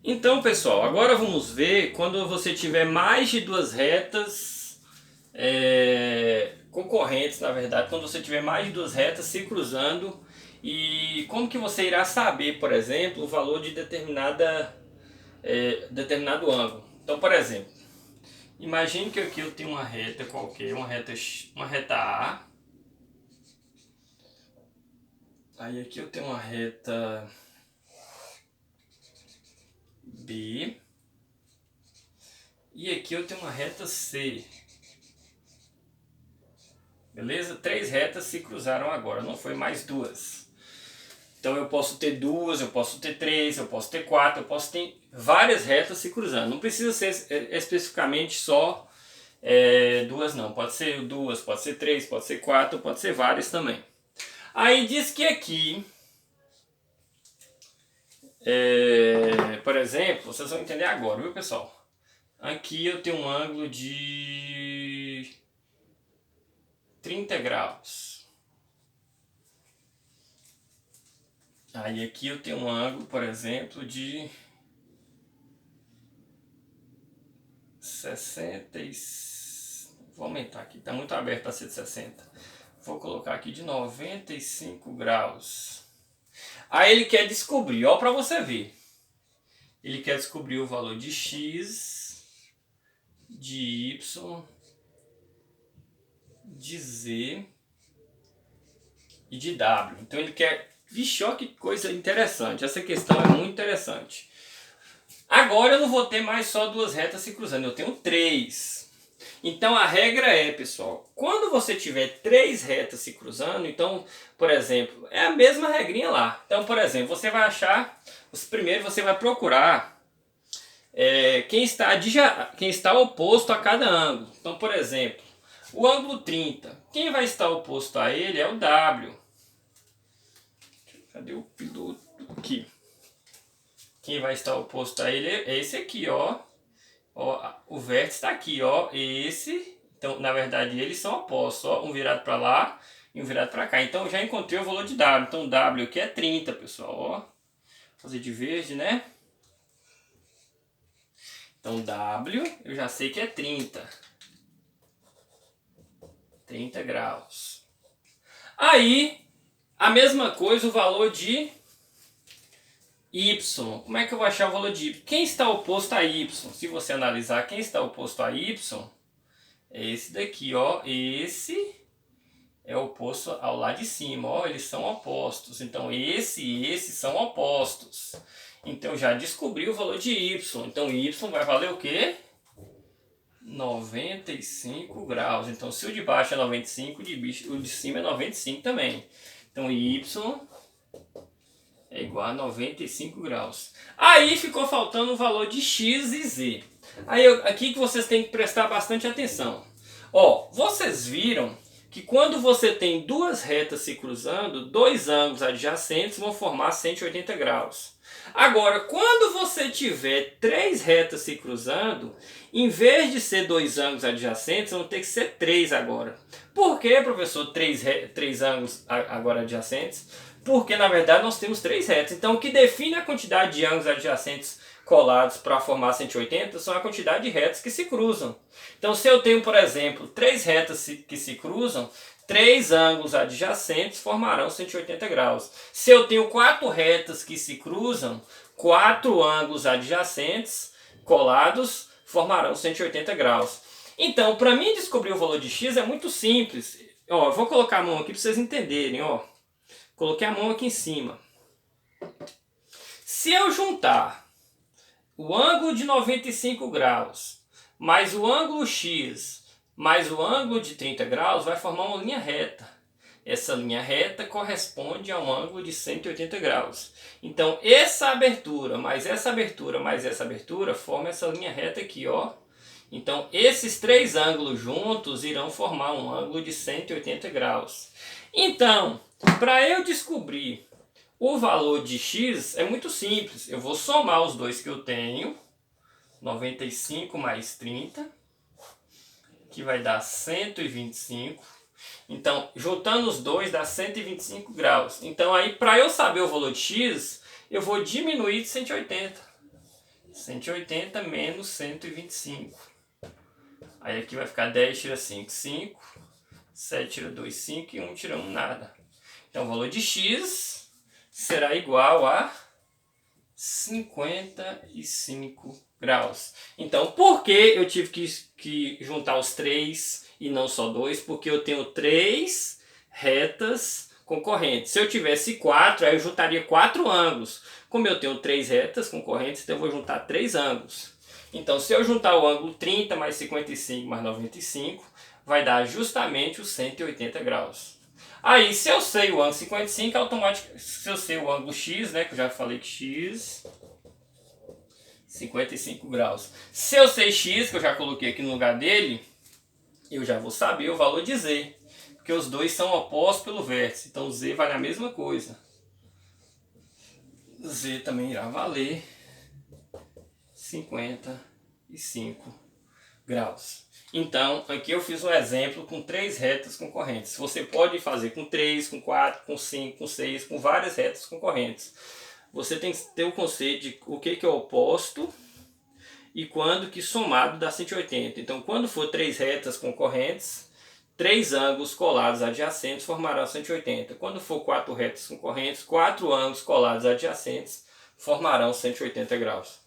Então, pessoal, agora vamos ver quando você tiver mais de duas retas concorrentes, na verdade, quando você tiver mais de duas retas se cruzando e como que você irá saber, por exemplo, o valor de determinado ângulo. Então, por exemplo, imagine que aqui eu tenho uma reta qualquer, uma reta A, aí aqui eu tenho uma reta B e aqui eu tenho uma reta C. Beleza? Três retas se cruzaram agora, não foi mais duas. Então eu posso ter duas, eu posso ter três, eu posso ter quatro, eu posso ter várias retas se cruzando. Não precisa ser especificamente só duas não. Pode ser duas, pode ser três, pode ser quatro, pode ser várias também. Aí diz que aqui, por exemplo, vocês vão entender agora, viu pessoal? Aqui eu tenho um ângulo de 30 graus. Aí aqui eu tenho um ângulo, por exemplo, de 60 e... Vou aumentar aqui, está muito aberto para ser de 60. Vou colocar aqui de 95 graus. Aí ele quer descobrir, ó, para você ver. Ele quer descobrir o valor de x, de y, de z e de w. Então ele quer... Vixe, ó que coisa interessante. Essa questão é muito interessante. Agora eu não vou ter mais só duas retas se cruzando, eu tenho três. Então a regra é, pessoal, quando você tiver três retas se cruzando, então, por exemplo, é a mesma regrinha lá. Então, por exemplo, você vai achar, primeiro você vai procurar quem está oposto a cada ângulo. Então, por exemplo, o ângulo 30, quem vai estar oposto a ele é o W. Cadê o piloto? Aqui. Quem vai estar oposto a ele é esse aqui, ó. Ó, o vértice está aqui, ó. Esse. Então, na verdade, eles são opostos, ó. Um virado para lá e um virado para cá. Então, já encontrei o valor de W. Então, W aqui é 30, pessoal, ó. Vou fazer de verde, né? Então, W, eu já sei que é 30. 30 graus. Aí, a mesma coisa, o valor de Y. Como é que eu vou achar o valor de Y? Quem está oposto a Y? Se você analisar quem está oposto a Y, é esse daqui, ó. Esse é oposto ao lá de cima, ó. Eles são opostos. Então esse e esse são opostos. Então já descobri o valor de Y. Então Y vai valer o quê? 95 graus. Então se o de baixo é 95, o de cima é 95 também. Então Y é igual a 95 graus. Aí ficou faltando o valor de x e z. Aí aqui que vocês têm que prestar bastante atenção. Ó, vocês viram que quando você tem duas retas se cruzando, dois ângulos adjacentes vão formar 180 graus. Agora, quando você tiver três retas se cruzando, em vez de ser dois ângulos adjacentes, vão ter que ser três agora. Por que, professor, três ângulos agora adjacentes? Porque, na verdade, nós temos três retas. Então, o que define a quantidade de ângulos adjacentes colados para formar 180 são a quantidade de retas que se cruzam. Então, se eu tenho, por exemplo, três retas que se cruzam, três ângulos adjacentes formarão 180 graus. Se eu tenho quatro retas que se cruzam, quatro ângulos adjacentes colados formarão 180 graus. Então, para mim descobrir o valor de x é muito simples. Ó, eu vou colocar a mão aqui para vocês entenderem, ó. Coloquei a mão aqui em cima. Se eu juntar o ângulo de 95 graus mais o ângulo x mais o ângulo de 30 graus, vai formar uma linha reta. Essa linha reta corresponde a um ângulo de 180 graus. Então, essa abertura mais essa abertura mais essa abertura forma essa linha reta aqui, ó. Então, esses três ângulos juntos irão formar um ângulo de 180 graus. Então, para eu descobrir o valor de x, é muito simples. Eu vou somar os dois que eu tenho. 95 mais 30, que vai dar 125. Então, juntando os dois, dá 125 graus. Então, aí, para eu saber o valor de x, eu vou diminuir de 180. 180 menos 125. Aí aqui vai ficar 10 tira 5, 5. 7 tira 2, 5 e 1 tira 1, nada. Então o valor de x será igual a 55 graus. Então por que eu tive que juntar os 3 e não só 2? Porque eu tenho 3 retas concorrentes. Se eu tivesse 4, aí eu juntaria 4 ângulos. Como eu tenho 3 retas concorrentes, então eu vou juntar 3 ângulos. Então se eu juntar o ângulo 30 mais 55 mais 95, vai dar justamente os 180 graus. Aí, se eu sei o ângulo 55, automaticamente, se eu sei o ângulo x, né, que eu já falei que x, 55 graus. Se eu sei x, que eu já coloquei aqui no lugar dele, eu já vou saber o valor de z, porque os dois são opostos pelo vértice, então z vale a mesma coisa. Z também irá valer 55 graus. Então, aqui eu fiz um exemplo com 3 retas concorrentes. Você pode fazer com 3, com 4, com 5, com 6, com várias retas concorrentes. Você tem que ter o conceito de o que é oposto e quando que somado dá 180. Então, quando for 3 retas concorrentes, 3 ângulos colados adjacentes formarão 180. Quando for 4 retas concorrentes, 4 ângulos colados adjacentes formarão 180 graus.